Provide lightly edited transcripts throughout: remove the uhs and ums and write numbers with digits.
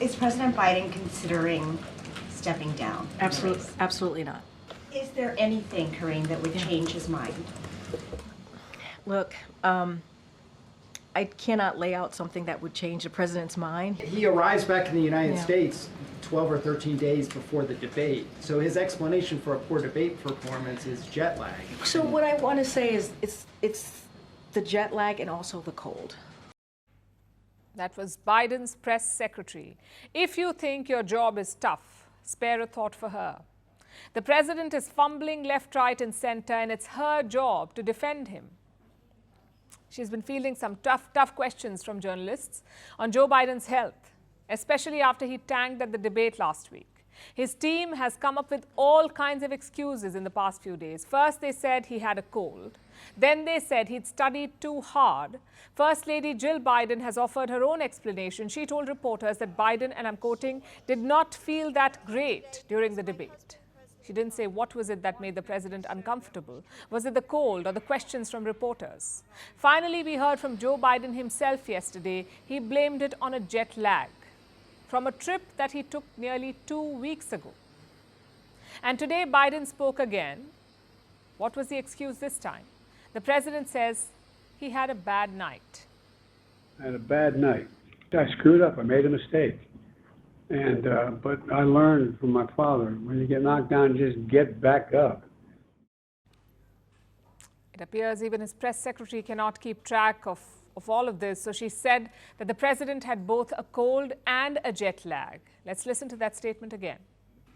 Is President Biden considering stepping down? Absolutely not. Is there anything, Karine, that would change his mind? Look, I cannot lay out something that would change the president's mind. He arrives back in the United States 12 or 13 days before the debate. So his explanation for a poor debate performance is jet lag. So what I want to say is it's the jet lag and also the cold. That was Biden's press secretary. If you think your job is tough, spare a thought for her. The president is fumbling left, right, and center, and it's her job to defend him. She's been fielding some tough questions from journalists on Joe Biden's health, especially after he tanked at the debate last week. His team has come up with all kinds of excuses in the past few days. First, they said he had a cold. Then they said he'd studied too hard. First Lady Jill Biden has offered her own explanation. She told reporters that Biden, and I'm quoting, did not feel that great during the debate. She didn't say what was it that made the president uncomfortable. Was it the cold or the questions from reporters? Finally, we heard from Joe Biden himself yesterday. He blamed it on a jet lag from a trip that he took nearly 2 weeks ago. And today, Biden spoke again. What was the excuse this time? The president says he had a bad night. I had a bad night. I screwed up. I made a mistake. But I learned from my father, when you get knocked down, just get back up. It appears even his press secretary cannot keep track of all of this. So she said that the president had both a cold and a jet lag. Let's listen to that statement again.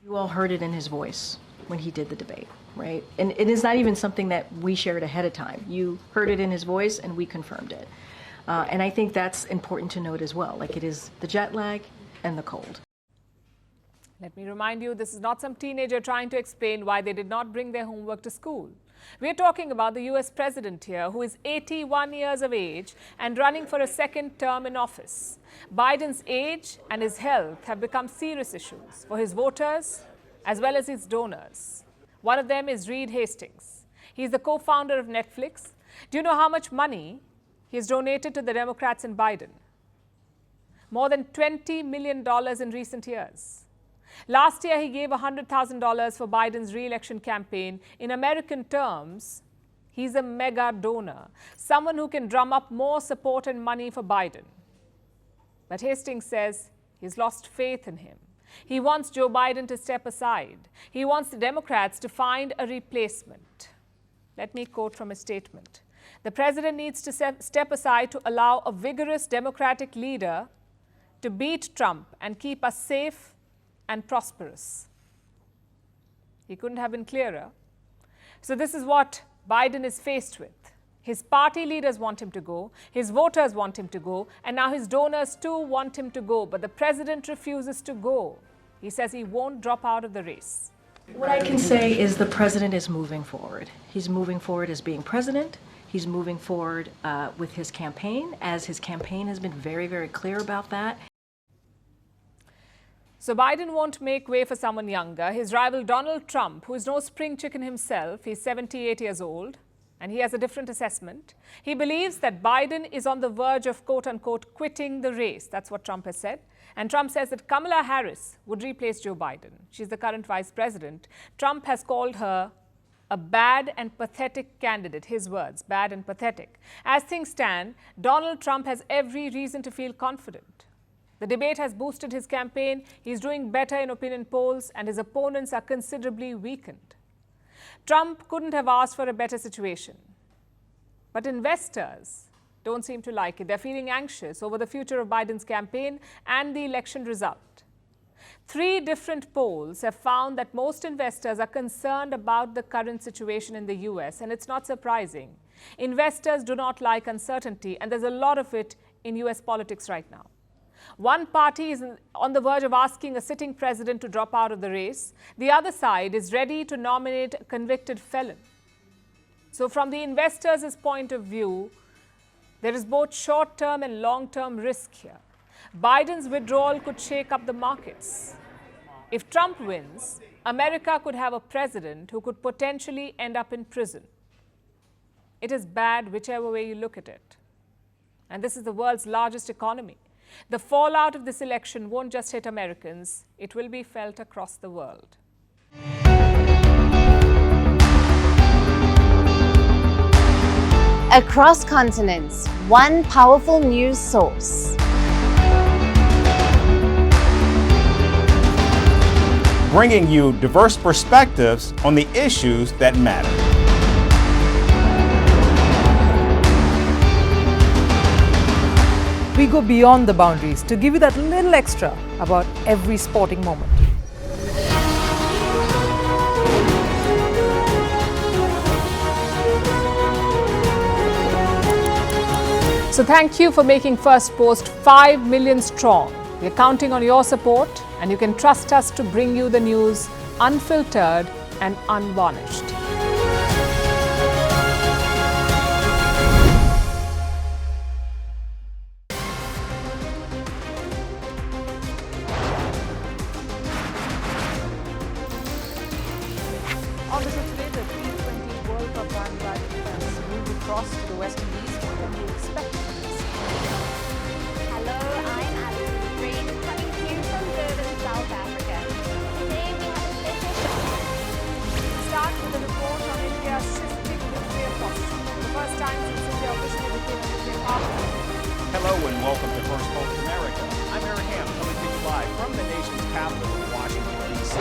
You all heard it in his voice when he did the debate, right? And it is not even something that we shared ahead of time. You heard it in his voice and we confirmed it. And I think that's important to note as well. Like, it is the jet lag and the cold. Let me remind you, this is not some teenager trying to explain why they did not bring their homework to school. We're talking about the US president here, who is 81 years of age and running for a second term in office. Biden's age and his health have become serious issues for his voters as well as his donors. One of them is Reed Hastings. He's the co-founder of Netflix. Do you know how much money he's donated to the Democrats and Biden? More than $20 million in recent years. Last year, he gave $100,000 for Biden's re-election campaign. In American terms, he's a mega donor, someone who can drum up more support and money for Biden. But Hastings says he's lost faith in him. He wants Joe Biden to step aside. He wants the Democrats to find a replacement. Let me quote from his statement. The president needs to step aside to allow a vigorous Democratic leader to beat Trump and keep us safe and prosperous. He couldn't have been clearer. So this is what Biden is faced with. His party leaders want him to go, his voters want him to go, and now his donors too want him to go. But the president refuses to go. He says he won't drop out of the race. What I can say is the president is moving forward. He's moving forward as being president. He's moving forward with his campaign, as his campaign has been very, very clear about that. So Biden won't make way for someone younger. His rival Donald Trump, who is no spring chicken himself, he's 78 years old, and he has a different assessment. He believes that Biden is on the verge of, quote-unquote, quitting the race. That's what Trump has said. And Trump says that Kamala Harris would replace Joe Biden. She's the current vice president. Trump has called her a bad and pathetic candidate. His words, bad and pathetic. As things stand, Donald Trump has every reason to feel confident. The debate has boosted his campaign. He's doing better in opinion polls, and his opponents are considerably weakened. Trump couldn't have asked for a better situation. But investors don't seem to like it. They're feeling anxious over the future of Biden's campaign and the election result. 3 different polls have found that most investors are concerned about the current situation in the US, and it's not surprising. Investors do not like uncertainty, and there's a lot of it in US politics right now. One party is on the verge of asking a sitting president to drop out of the race. The other side is ready to nominate a convicted felon. So from the investors' point of view, there is both short-term and long-term risk here. Biden's withdrawal could shake up the markets. If Trump wins, America could have a president who could potentially end up in prison. It is bad whichever way you look at it. And this is the world's largest economy. The fallout of this election won't just hit Americans, it will be felt across the world. Across continents, one powerful news source. Bringing you diverse perspectives on the issues that matter. We go beyond the boundaries to give you that little extra about every sporting moment. So thank you for making Firstpost 5 million strong. We're counting on your support, and you can trust us to bring you the news unfiltered and unvarnished. Obviously today, the T20 World Cup bandwagon has moved across to the West Indies. What can you expect from this? Hello, I'm Alison Green, coming to you from Durban, South Africa. Today we have a special show. We'll start with a report on India's shifting nuclear posture. The first time since India officially became a nuclear power. Hello and welcome to Firstpost America. I'm Eric Ham, coming to you live from the nation's capital in Washington, D.C.